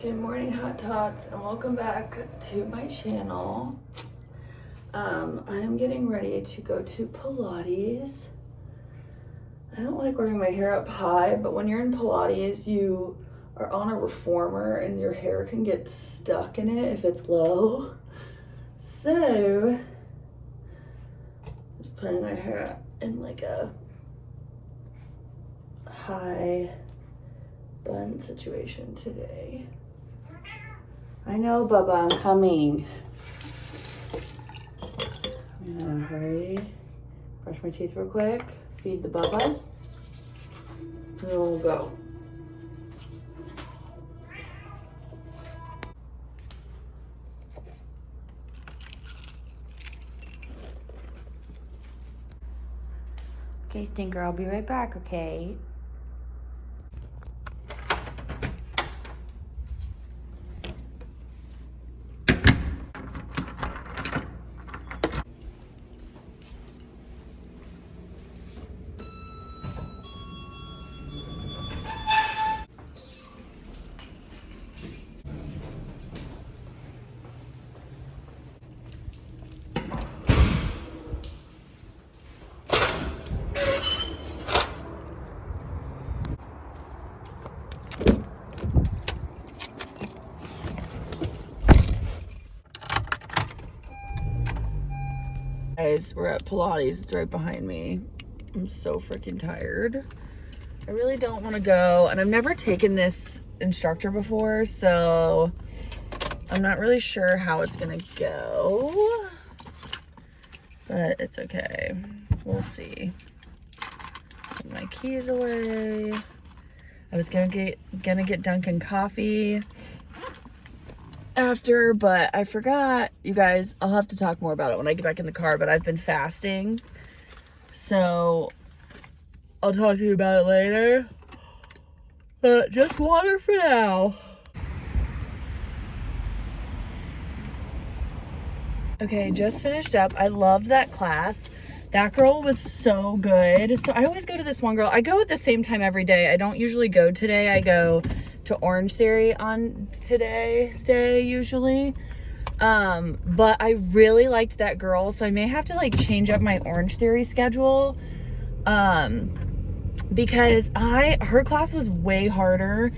Good morning, hot tots, and welcome back to my channel. I am getting ready to go to Pilates. I don't like wearing my hair up high, but when you're in Pilates, you are on a reformer and your hair can get stuck in it if it's low. So, just putting my hair in like a high bun situation today. I know, Bubba, I'm coming. I'm gonna hurry, brush my teeth real quick, feed the Bubbas, and then we'll go. Okay, Stinker, I'll be right back, okay? Guys, we're at Pilates. It's right behind me. I'm so freaking tired. I really don't want to go, and I've never taken this instructor before, so I'm not really sure how it's gonna go, but it's okay. We'll see. Put my keys away. I was gonna get Dunkin' coffee after, but I forgot. You guys, I'll have to talk more about it when I get back in the car, but I've been fasting, so I'll talk to you about it later. But just water for now. Okay, just finished up. I loved that class. That girl was so good. So I always go to this one girl. I go at the same time every day. I don't usually go today. I go to Orange Theory on today's day usually. But I really liked that girl. So I may have to like change up my Orange Theory schedule. Because her class was way harder,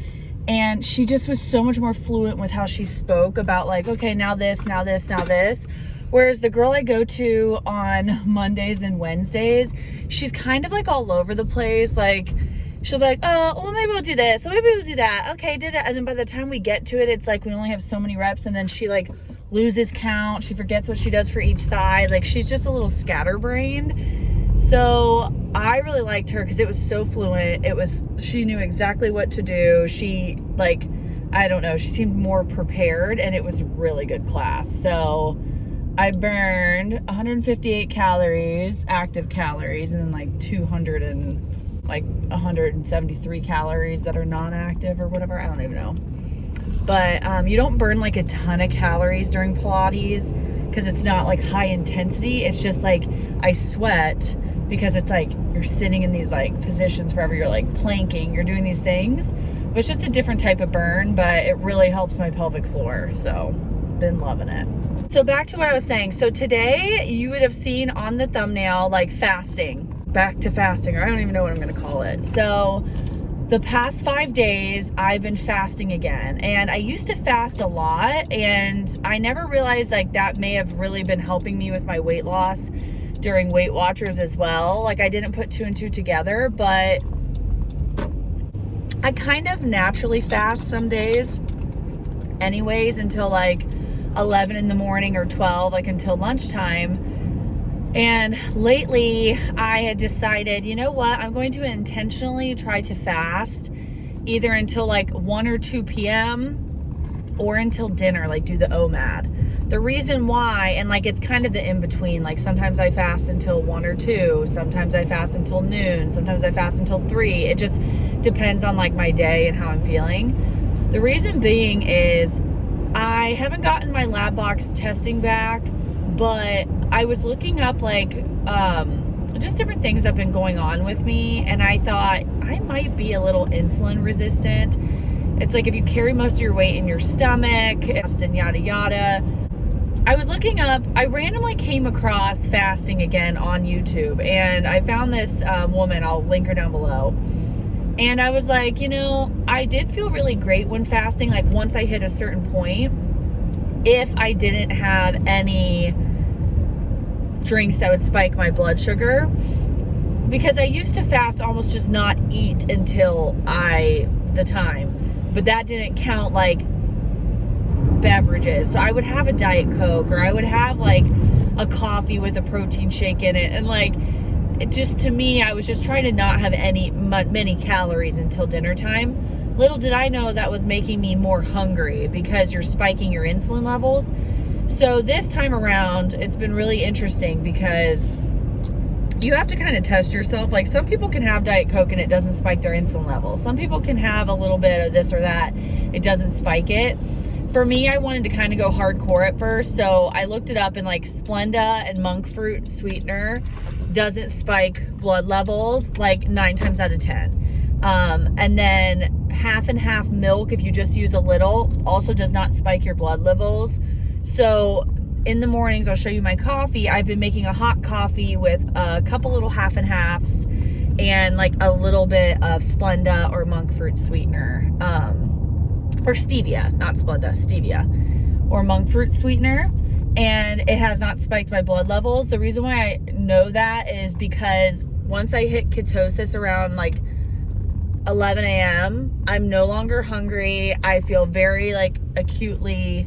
and she just was so much more fluent with how she spoke about like, okay, now this, now this, now this. Whereas the girl I go to on Mondays and Wednesdays, she's kind of like all over the place. Like, she'll be like, oh, well, maybe we'll do this. So maybe we'll do that. Okay, did it. And then by the time we get to it, it's like we only have so many reps, and then she like loses count. She forgets what she does for each side. Like, she's just a little scatterbrained. So I really liked her because it was so fluent. She knew exactly what to do. She like, I don't know, she seemed more prepared, and it was a really good class. So I burned 158 calories, active calories, and then like 173 calories that are non-active or whatever. I don't even know. But you don't burn like a ton of calories during Pilates because it's not like high intensity. It's just like I sweat because it's like you're sitting in these like positions forever. You're like planking, you're doing these things. But it's just a different type of burn, but it really helps my pelvic floor. So been loving it. So back to what I was saying. So today you would have seen on the thumbnail like fasting, back to fasting, or I don't even know what I'm going to call it. So the past 5 days I've been fasting again, and I used to fast a lot, and I never realized like that may have really been helping me with my weight loss during Weight Watchers as well. Like, I didn't put two and two together, but I kind of naturally fast some days anyways until like 11 in the morning or 12, like until lunchtime. And lately I had decided, you know what, I'm going to intentionally try to fast either until like 1 or 2 p.m. or until dinner, like do the OMAD. The reason why, and like it's kind of the in-between, like sometimes I fast until 1 or 2, sometimes I fast until noon, sometimes I fast until 3. It just depends on like my day and how I'm feeling. The reason being is I haven't gotten my lab box testing back, but I was looking up like just different things that have been going on with me, and I thought I might be a little insulin resistant. It's like if you carry most of your weight in your stomach and yada yada. I was looking up, I randomly came across fasting again on YouTube, and I found this woman, I'll link her down below. And I was like, you know, I did feel really great when fasting, like once I hit a certain point, if I didn't have any drinks that would spike my blood sugar, because I used to fast almost just not eat until the time, but that didn't count like beverages. So I would have a Diet Coke, or I would have like a coffee with a protein shake in it, and like it just, to me, I was just trying to not have many calories until dinner time. Little did I know that was making me more hungry because you're spiking your insulin levels. So this time around, it's been really interesting because you have to kind of test yourself. Like, some people can have Diet Coke and it doesn't spike their insulin levels. Some people can have a little bit of this or that, it doesn't spike it. For me, I wanted to kind of go hardcore at first, so I looked it up, and like Splenda and monk fruit sweetener doesn't spike blood levels like 9 times out of 10. And then half and half milk, if you just use a little, also does not spike your blood levels. So in the mornings, I'll show you my coffee. I've been making a hot coffee with a couple little half and halves and like a little bit of Splenda or monk fruit sweetener. Or stevia, not Splenda, stevia, or monk fruit sweetener, and it has not spiked my blood levels. The reason why I know that is because once I hit ketosis around like 11 a.m., I'm no longer hungry. I feel very like acutely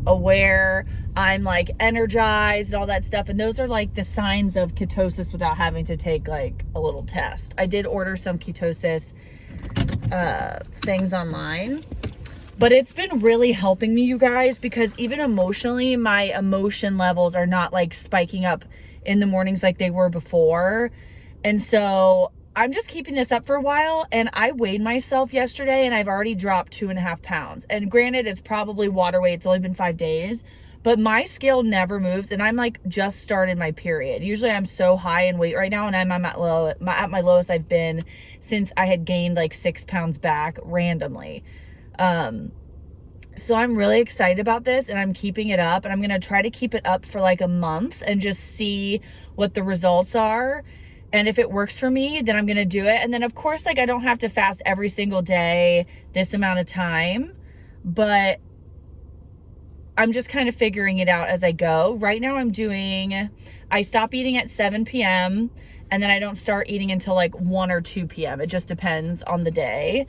aware. I'm like energized and all that stuff, and those are like the signs of ketosis without having to take like a little test. I did order some ketosis things online, but it's been really helping me, you guys, because even emotionally, my emotion levels are not like spiking up in the mornings like they were before. And so I'm just keeping this up for a while, and I weighed myself yesterday and I've already dropped 2.5 pounds. And granted, it's probably water weight, it's only been 5 days, but my scale never moves, and I'm like just started my period. Usually I'm so high in weight right now, and I'm at my lowest I've been since I had gained like 6 pounds back randomly. So I'm really excited about this, and I'm keeping it up, and I'm gonna try to keep it up for like a month and just see what the results are. And if it works for me, then I'm gonna do it. And then of course, like, I don't have to fast every single day this amount of time, but I'm just kind of figuring it out as I go. Right now I stop eating at 7 p.m. and then I don't start eating until like 1 or 2 p.m. It just depends on the day.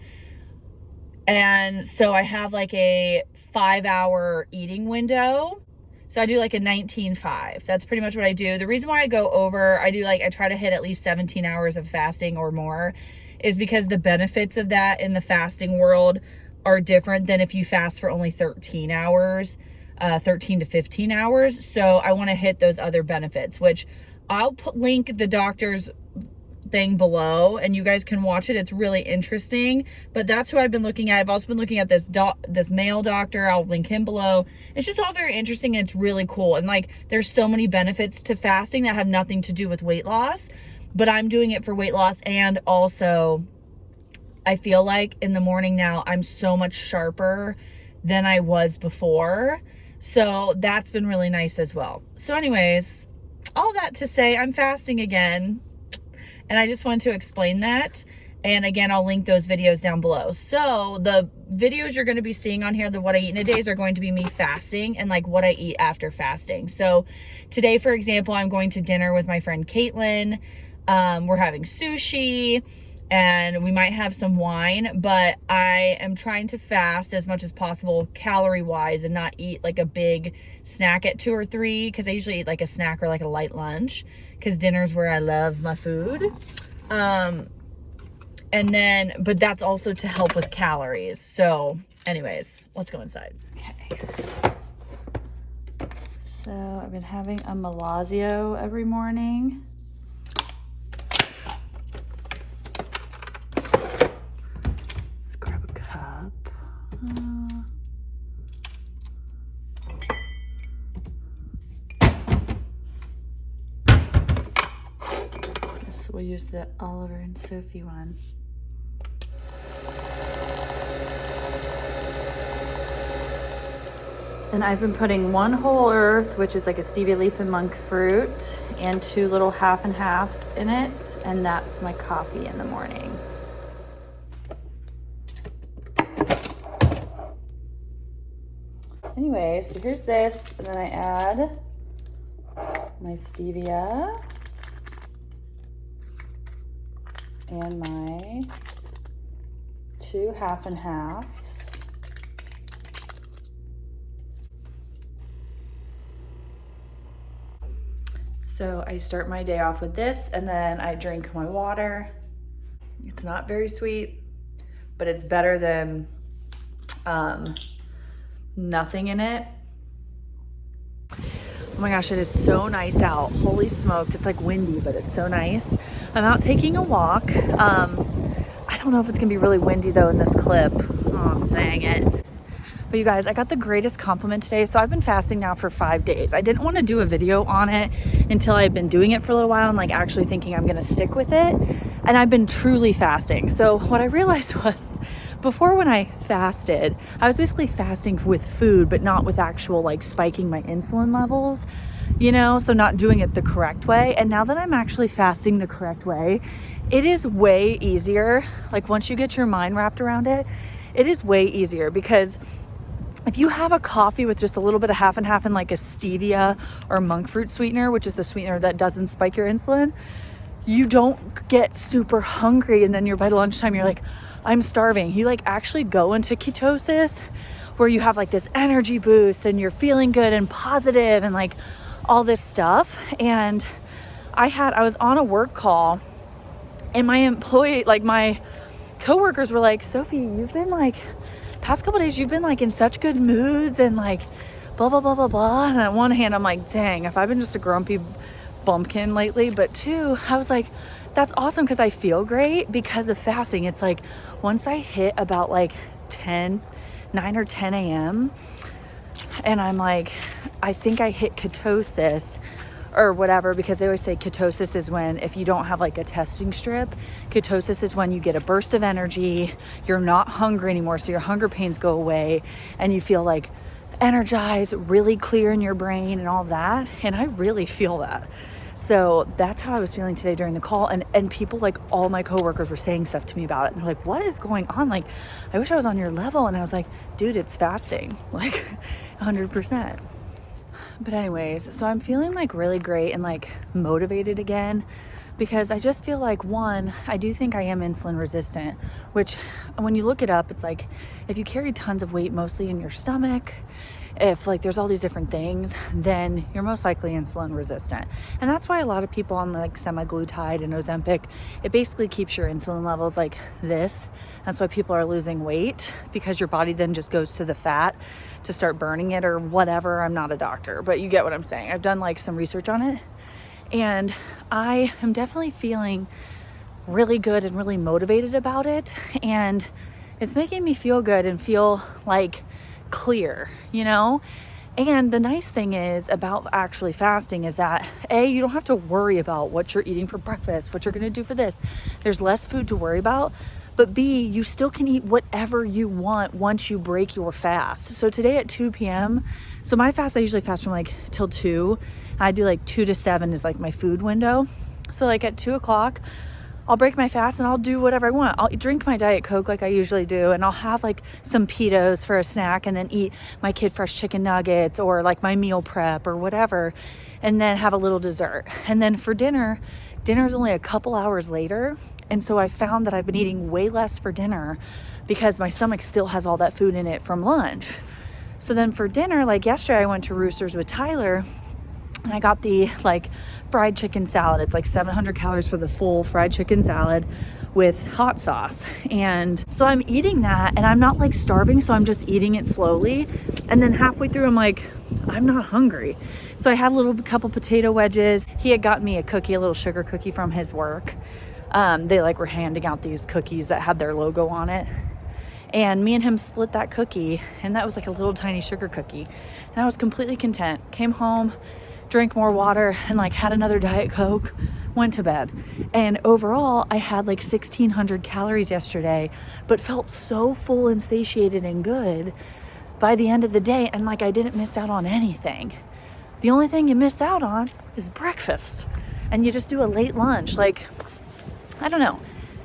And so I have like a 5-hour eating window. So I do like a 19-5. That's pretty much what I do. The reason why I go over, I try to hit at least 17 hours of fasting or more, is because the benefits of that in the fasting world are different than if you fast for only 13 hours. 13 to 15 hours. So I want to hit those other benefits, which I'll link the doctor's thing below, and you guys can watch it. It's really interesting, but that's who I've been looking at. I've also been looking at this male doctor. I'll link him below. It's just all very interesting, and it's really cool. And like, there's so many benefits to fasting that have nothing to do with weight loss, but I'm doing it for weight loss. And also I feel like in the morning now, I'm so much sharper than I was before. So that's been really nice as well. So anyways, all that to say, I'm fasting again, and I just wanted to explain that. And again, I'll link those videos down below. So the videos you're going to be seeing on here, the what I eat in a day, are going to be me fasting and like what I eat after fasting. So today, for example, I'm going to dinner with my friend Caitlin. We're having sushi, and we might have some wine, but I am trying to fast as much as possible calorie wise and not eat like a big snack at 2 or 3, because I usually eat like a snack or like a light lunch, because dinner's where I love my food. But that's also to help with calories. So anyways, let's go inside. Okay. So I've been having a Malazio every morning. We'll use the Oliver and Sophie one. And I've been putting 1 whole earth, which is like a stevia leaf and monk fruit, and 2 little half and halves in it. And that's my coffee in the morning. Anyway, so here's this, and then I add my stevia and my 2 half and halves. So I start my day off with this, and then I drink my water. It's not very sweet, but it's better than nothing in it. Oh my gosh, it is so nice out. Holy smokes, it's like windy, but it's so nice. I'm out taking a walk. I don't know if it's gonna be really windy though in this clip. Oh, dang it. But you guys, I got the greatest compliment today. So I've been fasting now for 5 days. I didn't want to do a video on it until I've been doing it for a little while and like actually thinking I'm gonna stick with it. And I've been truly fasting. So what I realized was, before when I fasted, I was basically fasting with food, but not with actual like spiking my insulin levels, you know, so not doing it the correct way. And now that I'm actually fasting the correct way, it is way easier. Like once you get your mind wrapped around it, it is way easier, because if you have a coffee with just a little bit of half and half and like a stevia or monk fruit sweetener, which is the sweetener that doesn't spike your insulin, you don't get super hungry. And then by lunchtime, you're like, I'm starving. You like actually go into ketosis where you have like this energy boost and you're feeling good and positive and like all this stuff. And I was on a work call, and my coworkers were like, Sophie, you've been like, past couple days, you've been like in such good moods and like blah, blah, blah, blah, blah. And on one hand, I'm like, dang, if I've been just a grumpy bumpkin lately. But two, I was like, that's awesome, because I feel great because of fasting. It's like once I hit about like 9 or 10 a.m. and I'm like, I think I hit ketosis or whatever, because they always say ketosis is when, if you don't have like a testing strip, ketosis is when you get a burst of energy, you're not hungry anymore, so your hunger pains go away and you feel like energized, really clear in your brain and all that. And I really feel that. So that's how I was feeling today during the call. And people, like all my coworkers, were saying stuff to me about it. And they're like, what is going on? Like, I wish I was on your level. And I was like, dude, it's fasting, like 100%. But anyways, so I'm feeling like really great and like motivated again, because I just feel like, one, I do think I am insulin resistant, which when you look it up, it's like if you carry tons of weight, mostly in your stomach, if like there's all these different things, then you're most likely insulin resistant. And that's why a lot of people on like semaglutide and Ozempic, it basically keeps your insulin levels like this. That's why people are losing weight, because your body then just goes to the fat to start burning it or whatever. I'm not a doctor, but you get what I'm saying. I've done like some research on it, and I am definitely feeling really good and really motivated about it. And it's making me feel good and feel like clear, you know? And the nice thing is about actually fasting is that A, you don't have to worry about what you're eating for breakfast, what you're going to do for this. There's less food to worry about. But B, you still can eat whatever you want once you break your fast. So today at 2 p.m., so my fast, I usually fast from like till 2. I do like 2 to 7 is like my food window. So like at 2 o'clock, I'll break my fast and I'll do whatever I want. I'll drink my Diet Coke like I usually do, and I'll have like some Pitos for a snack, and then eat my Kid Fresh chicken nuggets or like my meal prep or whatever, and then have a little dessert. And then for dinner's only a couple hours later. And so I found that I've been eating way less for dinner because my stomach still has all that food in it from lunch. So then for dinner, like yesterday, I went to Roosters with Tyler, and I got the like fried chicken salad. It's like 700 calories for the full fried chicken salad with hot sauce. And so I'm eating that, and I'm not like starving, so I'm just eating it slowly. And then halfway through, I'm like, I'm not hungry. So I had a couple potato wedges. He had gotten me a little sugar cookie from his work. They like were handing out these cookies that had their logo on it. And me and him split that cookie, and that was like a little tiny sugar cookie. And I was completely content. Came home, drank more water, and like had another Diet Coke, went to bed. And overall, I had like 1,600 calories yesterday, but felt so full and satiated and good by the end of the day, and like I didn't miss out on anything. The only thing you miss out on is breakfast, and you just do a late lunch. Like, I don't know.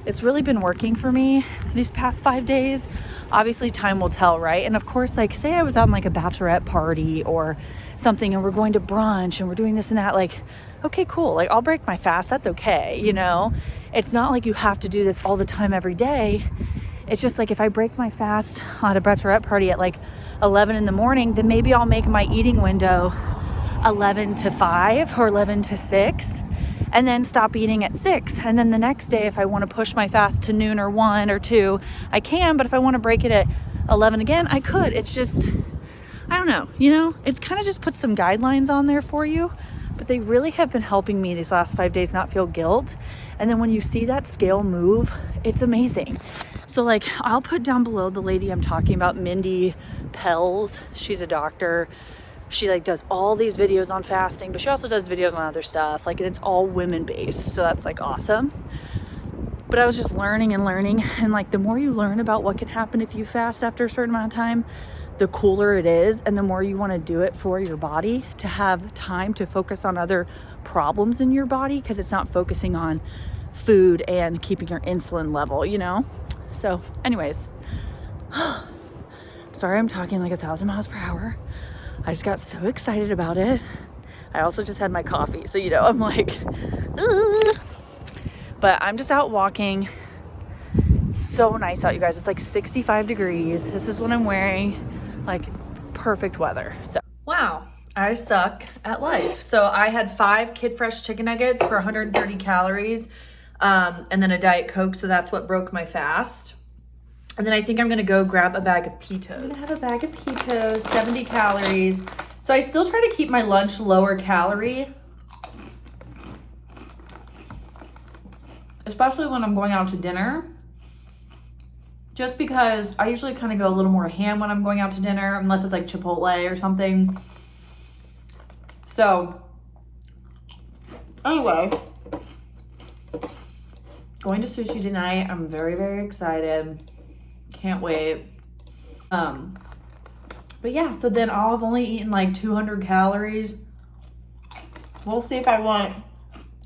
It's really been working for me these past 5 days. Obviously, time will tell, right? And of course, like, say I was on like a bachelorette party or something, and we're going to brunch and we're doing this and that, like, okay, cool. Like, I'll break my fast. That's okay, you know? It's not like you have to do this all the time every day. It's just like if I break my fast at a bachelorette party at like 11 in the morning, then maybe I'll make my eating window 11 to 5 or 11 to 6 and then stop eating at 6. And then the next day, if I want to push my fast to noon or 1 or 2, I can. But if I want to break it at 11 again, I could. It's just, I don't know, you know, it's kind of just put some guidelines on there for you. But they really have been helping me these last 5 days not feel guilt. And then when you see that scale move, it's amazing. So like, I'll put down below the lady I'm talking about, Mindy Pelz. She's a doctor. She like does all these videos on fasting, but she also does videos on other stuff. Like, it's all women based. So that's like awesome. But I was just learning and learning. And like, the more you learn about what can happen if you fast after a certain amount of time, the cooler it is. And the more you want to do it for your body to have time to focus on other problems in your body, because it's not focusing on food and keeping your insulin level, you know? So anyways, sorry, I'm talking like 1,000 miles per hour. I just got so excited about it. I also just had my coffee. So, you know, I'm like, ugh. But I'm just out walking. So nice out, you guys. It's like 65 degrees. This is what I'm wearing. Like, perfect weather. So, wow, I suck at life. So I had 5 Kid Fresh chicken nuggets for 130 calories. And then a Diet Coke, so that's what broke my fast. And then I think I'm gonna go grab a bag of Pitos. I'm gonna have a bag of Pitos, 70 calories. So I still try to keep my lunch lower calorie, especially when I'm going out to dinner. Just because I usually kind of go a little more ham when I'm going out to dinner, unless it's like Chipotle or something. So, anyway. Going to sushi tonight. I'm very, very excited. Can't wait. But yeah, so then I'll have only eaten like 200 calories. We'll see if I want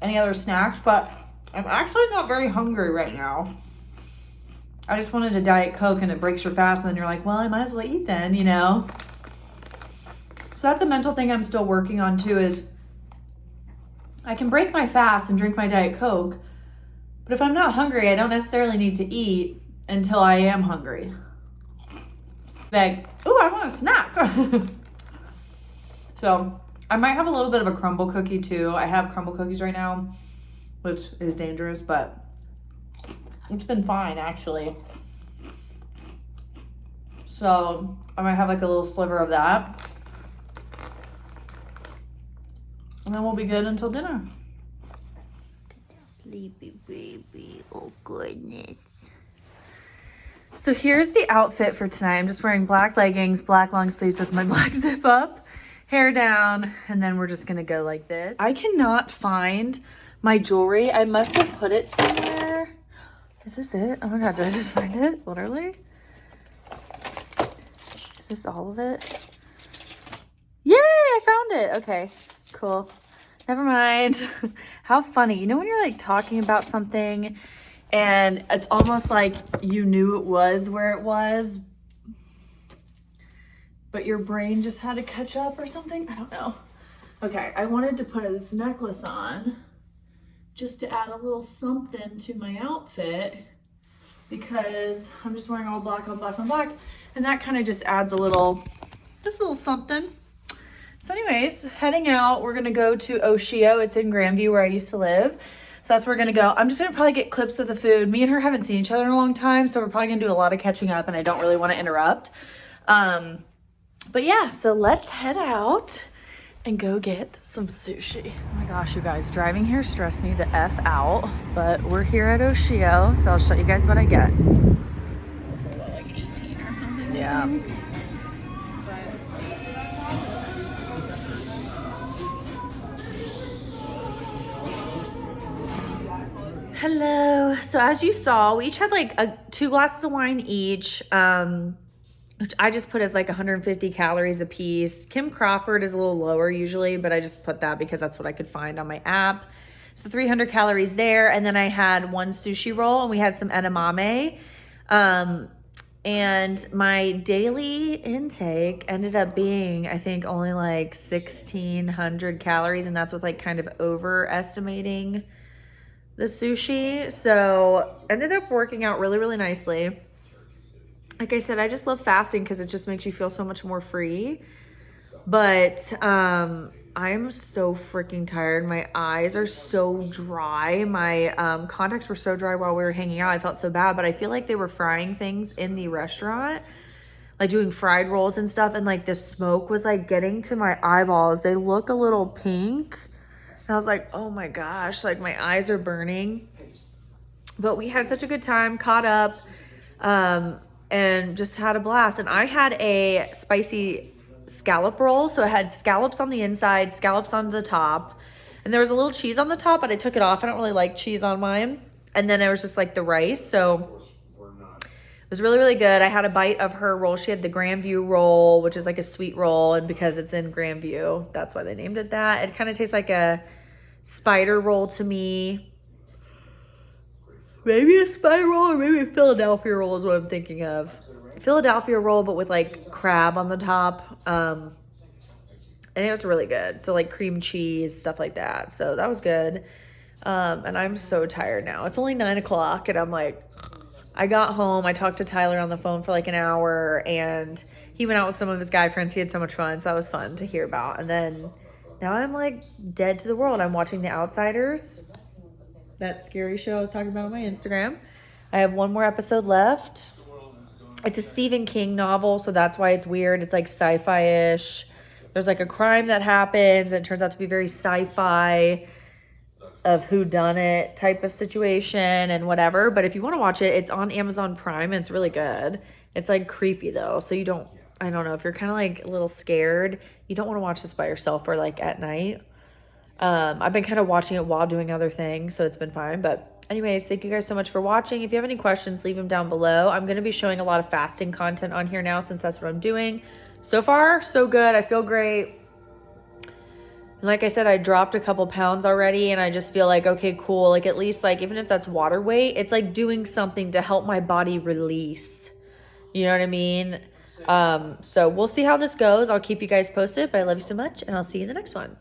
any other snacks, but I'm actually not very hungry right now. I just wanted a Diet Coke, and it breaks your fast, and then you're like, well, I might as well eat then, you know? So that's a mental thing I'm still working on too, is I can break my fast and drink my Diet Coke, but if I'm not hungry, I don't necessarily need to eat until I am hungry. Like, ooh, I want a snack. So I might have a little bit of a crumble cookie too. I have crumble cookies right now, which is dangerous, but it's been fine actually. So I might have like a little sliver of that. And then we'll be good until dinner. Sleepy baby, oh goodness. So here's the outfit for tonight. I'm just wearing black leggings, black long sleeves with my black zip up, hair down, and then we're just gonna go like this. I cannot find my jewelry. I must have put it somewhere. Is this it? Oh my God, did I just find it? Literally? Is this all of it? Yay, I found it. Okay, cool. Never mind. How funny. You know when you're like talking about something and it's almost like you knew it was where it was, but your brain just had to catch up or something? I don't know. Okay, I wanted to put this necklace on just to add a little something to my outfit because I'm just wearing all black on black on black, and that kind of just adds a little, just a little something. So anyways, heading out, we're gonna go to Oshio. It's in Grandview where I used to live. So that's where we're gonna go. I'm just gonna probably get clips of the food. Me and her haven't seen each other in a long time, so we're probably gonna do a lot of catching up, and I don't really wanna interrupt. But yeah, so let's head out and go get some sushi. Oh my gosh, you guys, driving here stressed me the F out, but we're here at Oshio, so I'll show you guys what I get. For what, like 18 or something? Yeah. Hello. So as you saw, we each had like 2 glasses of wine each. which I just put as like 150 calories a piece. Kim Crawford is a little lower usually, but I just put that because that's what I could find on my app. So 300 calories there. And then I had one sushi roll and we had some edamame. And my daily intake ended up being, I think, only like 1,600 calories. And that's with like kind of overestimating the sushi. So ended up working out really, really nicely. Like I said, I just love fasting because it just makes you feel so much more free. But I'm so freaking tired. My eyes are so dry. My contacts were so dry while we were hanging out. I felt so bad, but I feel like they were frying things in the restaurant, like doing fried rolls and stuff. And like the smoke was like getting to my eyeballs. They look a little pink. And I was like, oh my gosh, like my eyes are burning. But we had such a good time, caught up. And just had a blast. And I had a spicy scallop roll. So it had scallops on the inside, scallops on the top. And there was a little cheese on the top, but I took it off. I don't really like cheese on mine. And then it was just like the rice. So it was really, really good. I had a bite of her roll. She had the Grandview roll, which is like a sweet roll. And because it's in Grandview, that's why they named it that. It kind of tastes like a spider roll to me. Maybe a spider roll or maybe a Philadelphia roll is what I'm thinking of. Philadelphia roll, but with like crab on the top. And it was really good. So like cream cheese, stuff like that. So that was good. And I'm so tired now. It's only 9 o'clock and I'm like, I got home. I talked to Tyler on the phone for like an hour and he went out with some of his guy friends. He had so much fun. So that was fun to hear about. And then now I'm like dead to the world. I'm watching The Outsiders. That scary show I was talking about on my Instagram. I have one more episode left. It's a Stephen King novel, so that's why it's weird. It's like sci-fi-ish. There's like a crime that happens, and it turns out to be very sci-fi of whodunit type of situation and whatever. But if you want to watch it, it's on Amazon Prime, and it's really good. It's like creepy though, so you don't, I don't know, if you're kind of like a little scared, you don't want to watch this by yourself or like at night. I've been kind of watching it while doing other things, so it's been fine. But anyways, thank you guys so much for watching. If you have any questions, leave them down below. I'm going to be showing a lot of fasting content on here now since that's what I'm doing. So far, so good. I feel great. And like I said, I dropped a couple pounds already and I just feel like, okay, cool. Like at least like, even if that's water weight, it's like doing something to help my body release. You know what I mean? So we'll see how this goes. I'll keep you guys posted, but I love you so much and I'll see you in the next one.